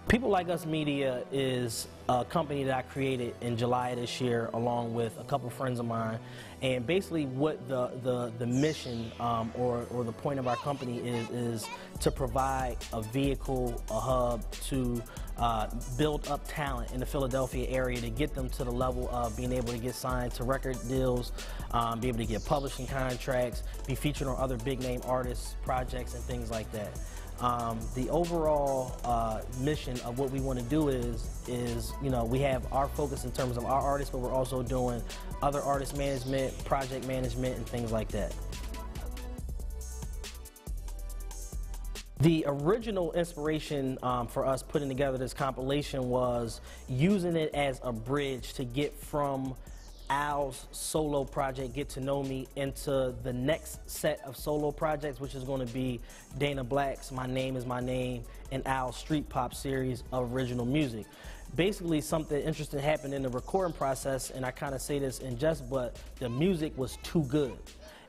People Like Us Media is a company that I created in July of this year along with a couple friends of mine, and basically what the mission or the point of our company is to provide a vehicle, a hub to build up talent in the Philadelphia area to get them to the level of being able to get signed to record deals, be able to get publishing contracts, be featured on other big name artists, projects and things like that. The overall mission of what we want to do is, you know, we have our focus in terms of our artists, but we're also doing other artist management, project management, and things like that. The original inspiration for us putting together this compilation was using it as a bridge to get from Al's solo project, Get to Know Me, into the next set of solo projects, which is going to be Dana Black's My Name Is My Name and Al's Street Pop series of original music. Basically, something interesting happened in the recording process, and I kind of say this in jest, but the music was too good.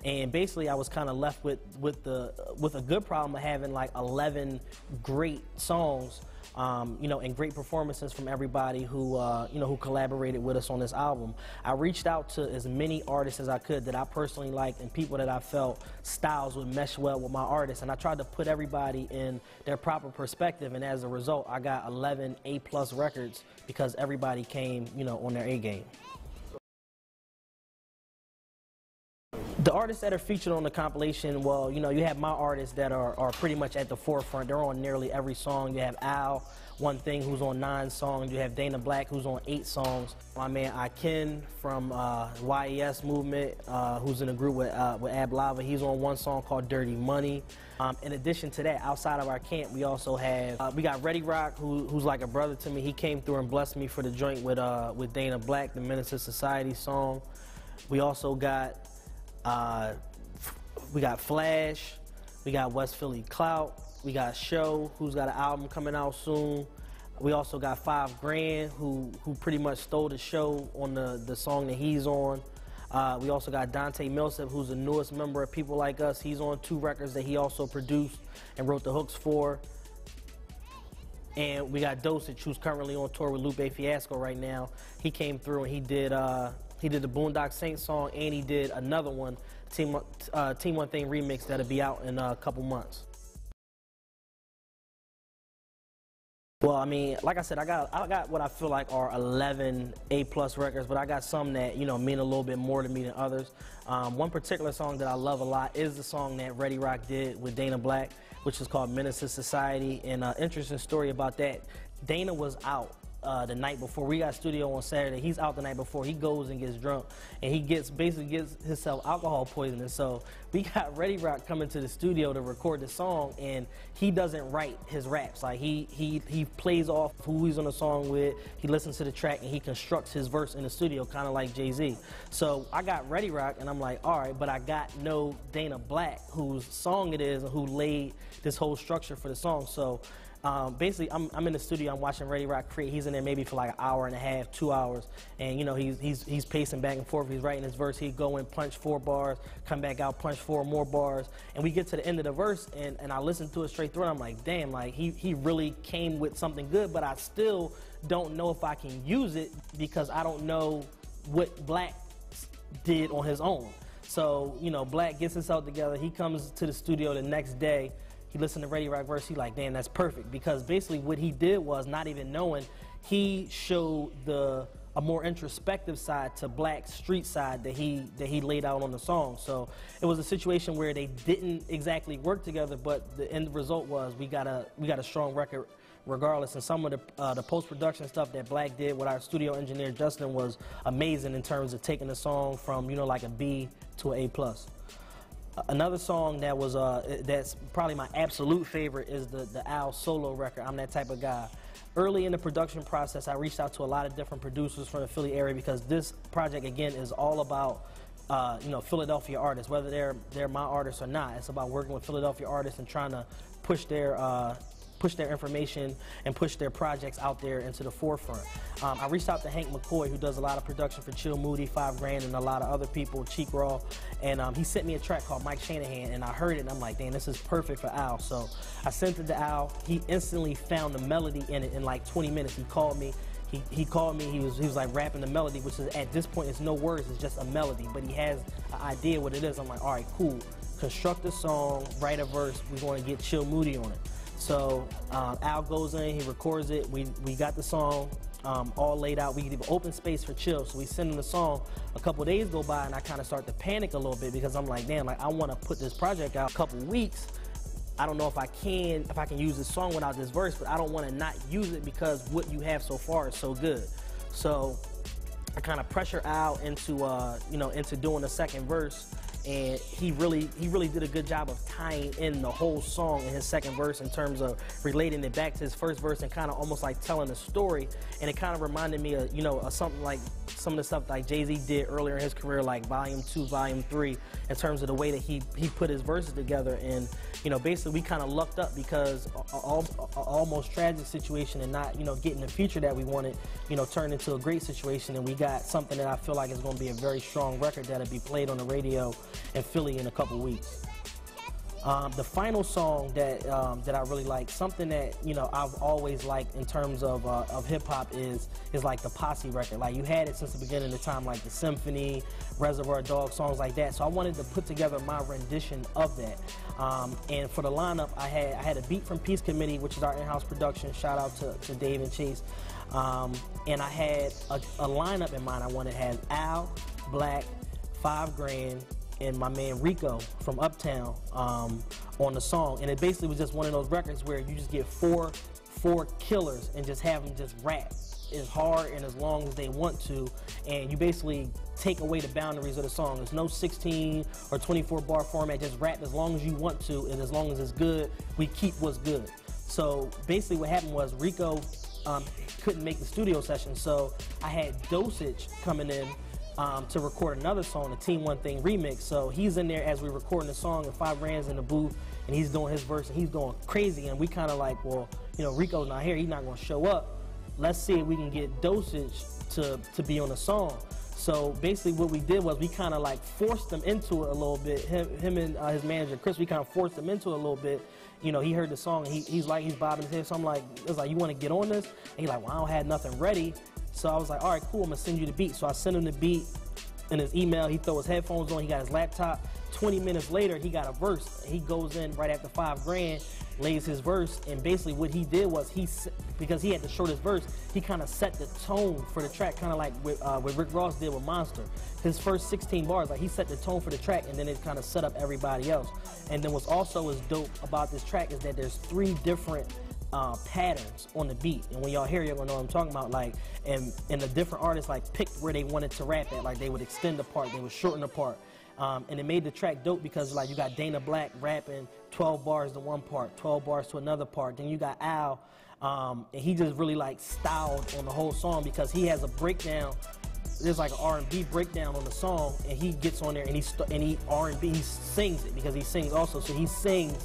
And basically, I was kind of left with a good problem of having like 11 great songs, you know, and great performances from everybody who, you know, who collaborated with us on this album. I reached out to as many artists as I could that I personally liked and people that I felt styles would mesh well with my artists, and I tried to put everybody in their proper perspective, and as a result, I got 11 A+ records because everybody came, you know, on their A game. The artists that are featured on the compilation, well, you know, you have my artists that are pretty much at the forefront. They're on nearly every song. You have Al, One Thing, who's on 9 songs. You have Dana Black, who's on 8 songs. My man Iken from YES Movement, who's in a group with Ab Lava. He's on 1 song called Dirty Money. In addition to that, outside of our camp, we also have, we got Ready Rock, who's like a brother to me. He came through and blessed me for the joint with Dana Black, the Menace to Society song. We also got we got Flash, we got West Philly Clout, we got Show, who's got an album coming out soon. We also got 5 Grand, who pretty much stole the show on the song that he's on. We also got Dante Millsap, who's the newest member of People Like Us. He's on 2 records that he also produced and wrote the hooks for. And we got Dosage, who's currently on tour with Lupe Fiasco right now. He came through and he did the Boondock Saints song, and he did another one, Team One Thing remix, that'll be out in a couple months. Well, I mean, like I said, I got what I feel like are 11 A+ records, but I got some that, you know, mean a little bit more to me than others. One particular song that I love a lot is the song that Ready Rock did with Dana Black, which is called Menace to Society. And an interesting story about that, Dana was out the night before. We got studio on Saturday. He's out the night before. He goes and gets drunk, and he basically gets himself alcohol poisoning. So we got Ready Rock coming to the studio to record the song, and he doesn't write his raps. Like he plays off who he's on the song with. He listens to the track and he constructs his verse in the studio, kind of like Jay-Z. So I got Ready Rock, and I'm like, all right, but I got no Dana Black, whose song it is and who laid this whole structure for the song. So basically, I'm in the studio, I'm watching Ready Rock create. He's in there maybe for like an hour and a half, 2 hours, and you know, he's pacing back and forth. He's writing his verse. He'd go in, punch 4 bars, come back out, punch 4 more bars, and we get to the end of the verse, and I listen to it straight through, and I'm like, damn, like he really came with something good, but I still don't know if I can use it because I don't know what Black did on his own. So, you know, Black gets himself together. He comes to the studio the next day. He listened to Ready Rock verse, he like, damn, that's perfect. Because basically what he did was, not even knowing, he showed a more introspective side to Black's street side that he laid out on the song. So it was a situation where they didn't exactly work together, but the end result was we got a strong record regardless. And some of the post-production stuff that Black did with our studio engineer Justin was amazing in terms of taking the song from, you know, like a B to an A+. Another song that was that's probably my absolute favorite is the Al solo record, I'm That Type of Guy. Early in the production process, I reached out to a lot of different producers from the Philly area because this project, again, is all about you know, Philadelphia artists, whether they're my artists or not. It's about working with Philadelphia artists and trying to push their push their information and push their projects out there into the forefront. I reached out to Hank McCoy, who does a lot of production for Chill Moody, 5 Grand, and a lot of other people, Cheek Raw, and he sent me a track called Mike Shanahan, and I heard it, and I'm like, dang, this is perfect for Al. So I sent it to Al. He instantly found the melody in it in like 20 minutes. He called me. He called me, he was like rapping the melody, which is at this point, it's no words, it's just a melody, but he has an idea what it is. I'm like, all right, cool. Construct a song, write a verse, we're going to get Chill Moody on it. So Al goes in, he records it, we got the song all laid out. We give open space for Chill, so we send him the song. A couple days go by and I kind of start to panic a little bit because I'm like, damn, like I want to put this project out a couple weeks. I don't know if I can use this song without this verse, but I don't want to not use it because what you have so far is so good. So I kind of pressure Al into into doing a second verse, and he really did a good job of tying in the whole song in his second verse in terms of relating it back to his first verse and kind of almost like telling a story. And it kind of reminded me of of something like some of the stuff like Jay-Z did earlier in his career, like Volume 2, Volume 3, in terms of the way that he put his verses together. And basically we kind of lucked up because almost tragic situation and not getting the future that we wanted turned into a great situation, and we got something that I feel like is going to be a very strong record that'll be played on the radio in Philly in a couple weeks. The final song that I really like, something that I've always liked in terms of hip hop is like the Posse record. Like you had it since the beginning of time, like the Symphony, Reservoir Dogs, songs like that. So I wanted to put together my rendition of that. And for the lineup, I had a beat from Peace Committee, which is our in-house production. Shout out to Dave and Chase. And I had a lineup in mind. I wanted to have Al, Black, 5 Grand, and my man Rico from Uptown on the song. And it basically was just one of those records where you just get four killers and just have them just rap as hard and as long as they want to, and you basically take away the boundaries of the song. There's no 16 or 24 bar format, just rap as long as you want to, and as long as it's good, we keep what's good. So basically what happened was Rico couldn't make the studio session, so I had Dosage coming in to record another song, the Team One Thing remix. So he's in there as we're recording the song, and 5 Grand's in the booth, and he's doing his verse, and he's going crazy. And we kind of like, well, Rico's not here, he's not going to show up. Let's see if we can get Dosage to be on the song. So basically what we did was we kind of like forced him into it a little bit. Him and his manager, Chris, we kind of forced him into it a little bit. He heard the song, and he's bobbing his head. So I'm like, it's like, you want to get on this? And he's like, well, I don't have nothing ready. So I was like, all right, cool, I'm going to send you the beat. So I sent him the beat in his email. He throw his headphones on, he got his laptop. 20 minutes later, he got a verse. He goes in right after 5 Grand, lays his verse, and basically what he did was because he had the shortest verse, he kind of set the tone for the track, kind of like what Rick Ross did with Monster. His first 16 bars, like he set the tone for the track, and then it kind of set up everybody else. And then what's also is dope about this track is that there's 3 different patterns on the beat, and when y'all hear, you're gonna know what I'm talking about. Like, and the different artists like picked where they wanted to rap at. Like they would extend the part, they would shorten the part, and it made the track dope because like you got Dana Black rapping 12 bars to one part, 12 bars to another part. Then you got Al, and he just really like styled on the whole song because he has a breakdown. There's like an R&B breakdown on the song, and he gets on there and he R&B, he sings it because he sings also. So he sings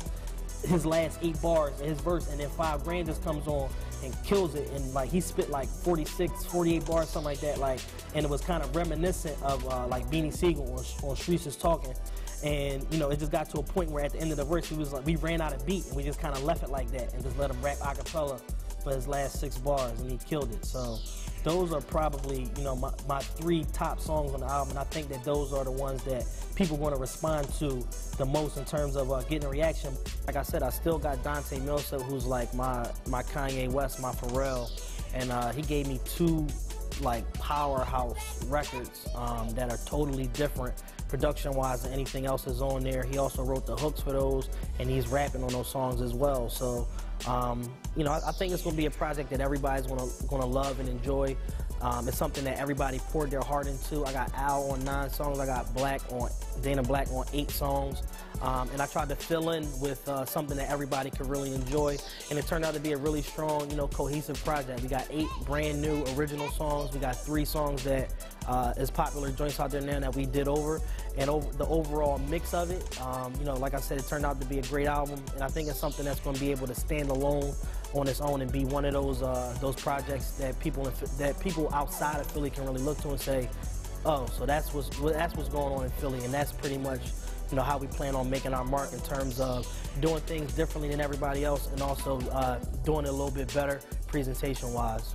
his last 8 bars in his verse, and then 5 Grand just comes on and kills it, and like he spit like 46, 48 bars, something like that, like, and it was kind of reminiscent of like Beanie Siegel on Streets Is Talking. And it just got to a point where at the end of the verse he was like, we ran out of beat, and we just kind of left it like that and just let him rap a cappella for his last 6 bars, and he killed it. So those are probably my 3 top songs on the album, and I think that those are the ones that people want to respond to the most in terms of getting a reaction. Like I said, I still got Dante Millsap, who's like my Kanye West, my Pharrell, and he gave me 2 like powerhouse records that are totally different production-wise than anything else is on there. He also wrote the hooks for those, and he's rapping on those songs as well. So I think it's going to be a project that everybody's going to love and enjoy. It's something that everybody poured their heart into. I got Al on 9 songs. I got Dana Black on 8 songs. And I tried to fill in with something that everybody could really enjoy. And it turned out to be a really strong, cohesive project. We got 8 brand new original songs. We got 3 songs that is popular joints out there now that we did over, and the overall mix of it, you know, like I said, it turned out to be a great album, and I think it's something that's going to be able to stand alone on its own and be one of those projects that people outside of Philly can really look to and say, oh, so that's what's going on in Philly, and that's pretty much, you know, how we plan on making our mark in terms of doing things differently than everybody else, and also doing it a little bit better presentation-wise.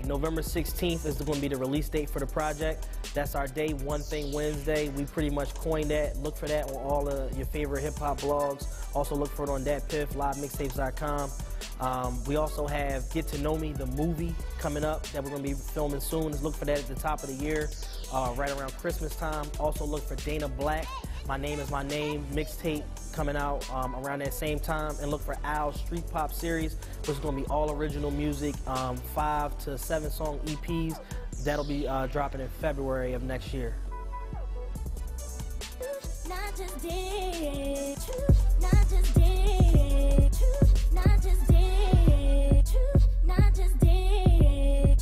November 16th is going to be the release date for the project. That's our day, One Thing Wednesday. We pretty much coined that. Look for that on all of your favorite hip-hop blogs. Also look for it on DatPiff, livemixtapes.com. We also have Get to Know Me, the movie, coming up that we're going to be filming soon. Look for that at the top of the year, right around Christmas time. Also look for Dana Black, My Name Is My Name mixtape coming out around that same time. And look for Al's Street Pop series, which is going to be all original music, 5 to 7 song EPs. That'll be dropping in February of next year. Not just dig, not just dig, not just dig, not just dig,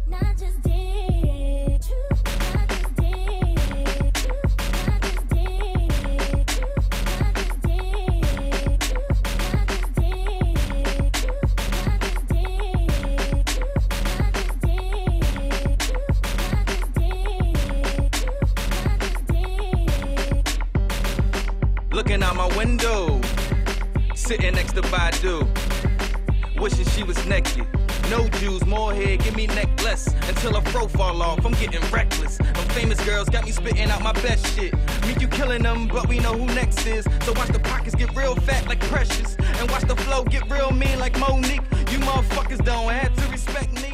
not just dig, not just dig, not just dig, not just looking out my window, sitting next to Badu, wishing she was naked. No Jews, more hair, give me necklace until her throat fall off. I'm getting reckless. Them famous girls got me spitting out my best shit. Meek you killing them, but we know who next is. So watch the pockets get real fat like Precious, and watch the flow get real mean like Monique. You motherfuckers don't have to respect me.